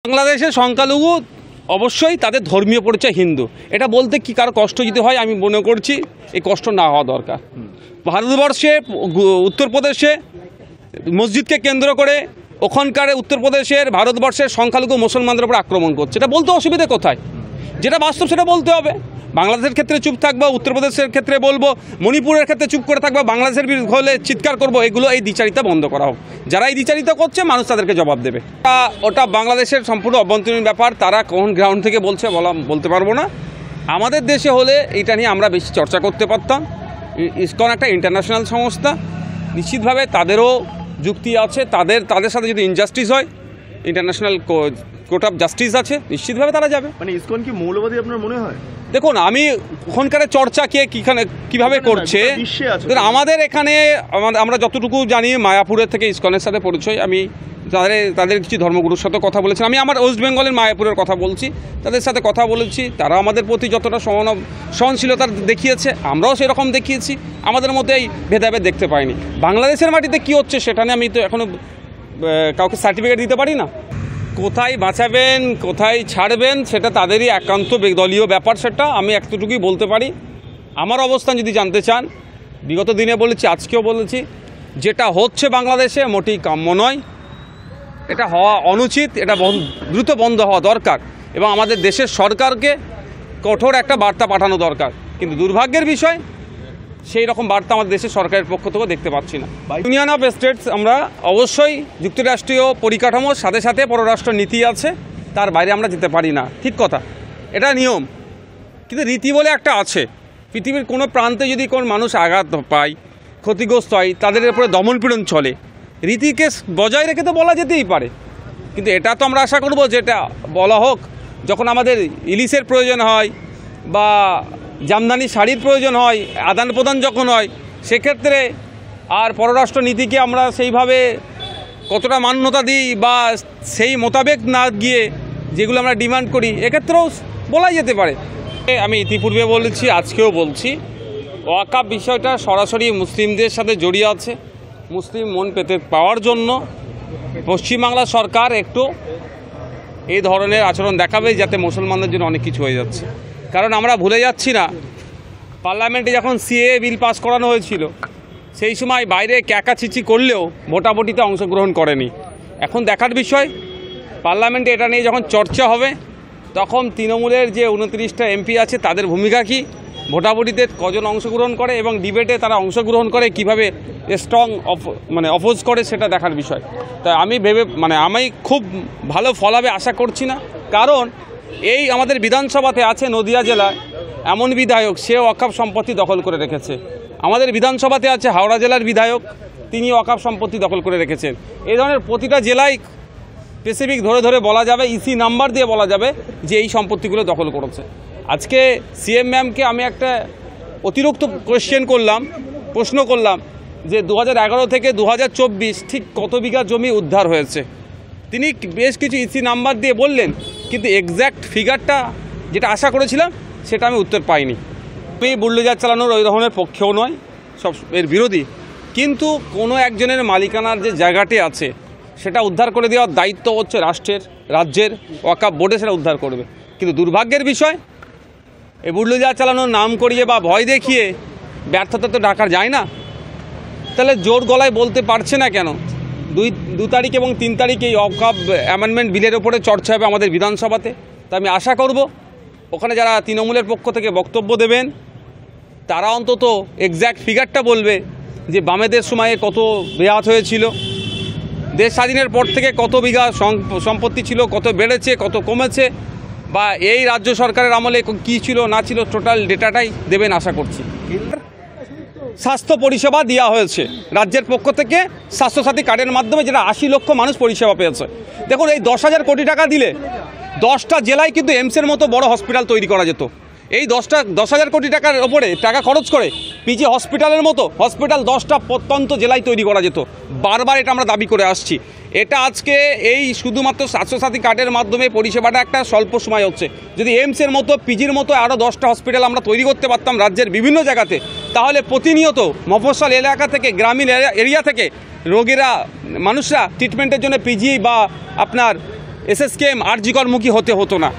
বাংলাদেশের সংখ্যালঘু অবশ্যই তাদের ধর্মীয় পরিচয় হিন্দু, এটা বলতে কি কারো কষ্ট যদি হয় আমি মনে করছি এই কষ্ট না হওয়া দরকার। ভারতবর্ষে উত্তরপ্রদেশে মসজিদকে কেন্দ্র করে ওখানকার উত্তরপ্রদেশের ভারতবর্ষের সংখ্যালঘু মুসলমানদের উপর আক্রমণ করছে, এটা বলতে অসুবিধা কোথায়? যেটা বাস্তব সেটা বলতে হবে। বাংলাদেশের ক্ষেত্রে চুপ থাকবো, উত্তরপ্রদেশের ক্ষেত্রে বলবো, মণিপুরের ক্ষেত্রে চুপ করে থাকবো, বাংলাদেশের বিরুদ্ধে হলে চিৎকার করবো। এগুলো এই দ্বিচারিতা বন্ধ করা হোক। যারা এই দ্বিচারিতা করছে মানুষ তাদেরকে জবাব দেবে। ওটা বাংলাদেশের সম্পূর্ণ অভ্যন্তরীণ ব্যাপার, তারা কোন গ্রাউন্ড থেকে বলছে বলতে পারবো না। আমাদের দেশে হলে এটা নিয়ে আমরা বেশি চর্চা করতে পারতাম। ইসকন একটা ইন্টারন্যাশনাল সংস্থা, নিশ্চিতভাবে তাদেরও যুক্তি আছে। তাদের সাথে যদি ইনজাস্টিস হয়, ইন্টারন্যাশনাল কোর্ট অফ জাস্টিস আছে, নিশ্চিতভাবে তারা যাবে। মানে ইসকন কি মৌলবাদী আপনার মনে হয়? দেখুন, আমি ওখানকার চর্চা কীভাবে করছে আমাদের এখানে আমরা যতটুকু জানি, মায়াপুরের থেকে ইসকনের সাথে পরিচয়, আমি তাদের কিছু ধর্মগুরুর সাথে কথা বলেছি। আমি আমার ওয়েস্ট বেঙ্গলের মায়াপুরের কথা বলছি, তাদের সাথে কথা বলেছি। তারা আমাদের প্রতি যতটা সহনশীলতা দেখিয়েছে, আমরাও সেরকম দেখিয়েছি। আমাদের মধ্যে এই ভেদাভেদ দেখতে পাইনি। বাংলাদেশের মাটিতে কী হচ্ছে সেটা নিয়ে আমি তো এখনও কাউকে সার্টিফিকেট দিতে পারি না। কোথায় বাঁচাবেন, কোথায় ছাড়বেন, সেটা তাদেরই একান্ত দলীয় ব্যাপার। সেটা আমি এতটুকুই বলতে পারি। আমার অবস্থান যদি জানতে চান, বিগত দিনে বলেছি, আজকেও বলেছি, যেটা হচ্ছে বাংলাদেশে মোটেই কাম্য নয়, এটা হওয়া অনুচিত, এটা দ্রুত বন্ধ হওয়া দরকার এবং আমাদের দেশের সরকারকে কঠোর একটা বার্তা পাঠানো দরকার। কিন্তু দুর্ভাগ্যের বিষয়, সেই রকম বার্তা আমাদের দেশের সরকারের পক্ষ থেকেও দেখতে পাচ্ছি না। ইউনিয়ন অফ স্টেটস আমরা অবশ্যই যুক্তরাষ্ট্রীয় পরিকাঠামোর সাথে সাথে পররাষ্ট্র নীতি আছে, তার বাইরে আমরা যেতে পারি না, ঠিক কথা, এটা নিয়ম। কিন্তু রীতি বলে একটা আছে। পৃথিবীর কোনো প্রান্তে যদি কোনো মানুষ আঘাত পায়, ক্ষতিগ্রস্ত হয়, তাদের উপরে দমনপীড়ন চলে, রীতিকে বজায় রেখে তো বলা যেতেই পারে। কিন্তু এটা তো আমরা আশা করবো যেটা বলা হোক যখন আমাদের ইলিশের প্রয়োজন হয় বা জামদানি শাড়ির প্রয়োজন হয়, আদান প্রদান যখন হয়, সেক্ষেত্রে আর পররাষ্ট্র নীতিকে আমরা সেইভাবে কতটা মান্যতা দিই বা সেই মোতাবেক না গিয়ে যেগুলো আমরা ডিমান্ড করি, এক্ষেত্রেও বলাই যেতে পারে। আমি ইতিপূর্বে বলেছি, আজকেও বলছি, ওয়াকাফ বিষয়টা সরাসরি মুসলিমদের সাথে জড়িয়ে আছে। মুসলিম মন পেতে পাওয়ার জন্য পশ্চিমবাংলা সরকার একটু এই ধরনের আচরণ দেখাবে, যাতে মুসলমানদের জন্য অনেক কিছু হয়ে যাচ্ছে। কারণ আমরা ভুলে যাচ্ছি না, পার্লামেন্টে যখন সিএএ বিল পাস করানো হয়েছিল, সেই সময় বাইরে ক্যাকাচিচি করলেও ভোটাভুটিতে অংশগ্রহণ করেনি। এখন দেখার বিষয়, পার্লামেন্টে এটা নিয়ে যখন চর্চা হবে, তখন তৃণমূলের যে 29টা এমপি আছে তাদের ভূমিকা কী, ভোটাভুটিতে কজন অংশগ্রহণ করে এবং ডিবেটে তারা অংশগ্রহণ করে কিভাবে স্ট্রং অপোজ করে, সেটা দেখার বিষয়। তাই আমি খুব ভালো ফল হবে আশা করছি না। কারণ এই আমাদের বিধানসভাতে আছে নদিয়া জেলায় এমন বিধায়ক, সে ওয়াকফ সম্পত্তি দখল করে রেখেছে। আমাদের বিধানসভাতে আছে হাওড়া জেলার বিধায়ক, তিনি ওয়াকফ সম্পত্তি দখল করে রেখেছেন। এই ধরনের প্রতিটা জেলায় স্পেসিফিক ধরে ধরে বলা যাবে, ইসি নাম্বার দিয়ে বলা যাবে যে এই সম্পত্তিগুলো দখল করেছে। আজকে সিএম ম্যামকে আমি একটা অতিরিক্ত প্রশ্ন করলাম যে 2011 থেকে 2024 ঠিক কত বিঘা জমি উদ্ধার হয়েছে। তিনি বেশ কিছু ইসি নাম্বার দিয়ে বললেন, কিন্তু এক্স্যাক্ট ফিগারটা যেটা আশা করেছিলাম সেটা আমি উত্তর পাইনি। আমি বুলডোজার চালানোর ওই ধরনের পক্ষেও নয়, সব এর বিরোধী। কিন্তু কোনো একজনের মালিকানার যে জায়গাটি আছে সেটা উদ্ধার করে দেওয়ার দায়িত্ব হচ্ছে রাজ্যের ওয়াকফ বোর্ডে, সেটা উদ্ধার করবে। কিন্তু দুর্ভাগ্যের বিষয়, এই বুলডোজার চালানোর নাম করিয়ে বা ভয় দেখিয়ে ব্যর্থতা তো ঢাকা যায় না। তাহলে জোর গলায় বলতে পারছে না কেন? 2 তারিখ এবং 3 তারিখে এই ওয়াকফ অ্যামেন্ডমেন্ট বিলের ওপরে চর্চা হবে আমাদের বিধানসভাতে। তা আমি আশা করব ওখানে যারা তৃণমূলের পক্ষ থেকে বক্তব্য দেবেন, তারা অন্তত এক্স্যাক্ট ফিগারটা বলবে যে বামেদের সময়ে কত বেয়াত হয়েছিল, দেশ স্বাধীনের পর থেকে কত বিঘা সম্পত্তি ছিল, কত বেড়েছে, কত কমেছে, বা এই রাজ্য সরকারের আমলে কী ছিল না ছিল, টোটাল ডেটাটাই দেবেন আশা করছি। স্বাস্থ্য পরিষেবা দেওয়া হয়েছে রাজ্যের পক্ষ থেকে স্বাস্থ্যসাথী কার্ডের মাধ্যমে, যেটা 80 লক্ষ মানুষ পরিষেবা পেয়েছে। দেখুন, এই 10,000 কোটি টাকা দিলে 10টা জেলায় কিন্তু এমসের মতো বড় হসপিটাল তৈরি করা যেত। এই 10,000 কোটি টাকার ওপরে টাকা খরচ করে পিজি হসপিটালের মতো হসপিটাল 10টা প্রত্যন্ত জেলায় তৈরি করা যেত। বারবার এটা আমরা দাবি করে আসছি। এটা আজকে এই শুধুমাত্র স্বাস্থ্যসাথী কার্ডের মাধ্যমে পরিষেবাটা একটা স্বল্প সময় হচ্ছে। যদি এমসের মতো, পিজির মতো আরও 10টা হসপিটাল আমরা তৈরি করতে পারতাম রাজ্যের বিভিন্ন জায়গাতে, তাহলে প্রতিনিয়ত মফস্বল এলাকা থেকে, গ্রামীণ এরিয়া থেকে মানুষরা ট্রিটমেন্টের জন্য পিজি বা আপনার এসএসকেএম আরজিকরমুখী হতে হতো না।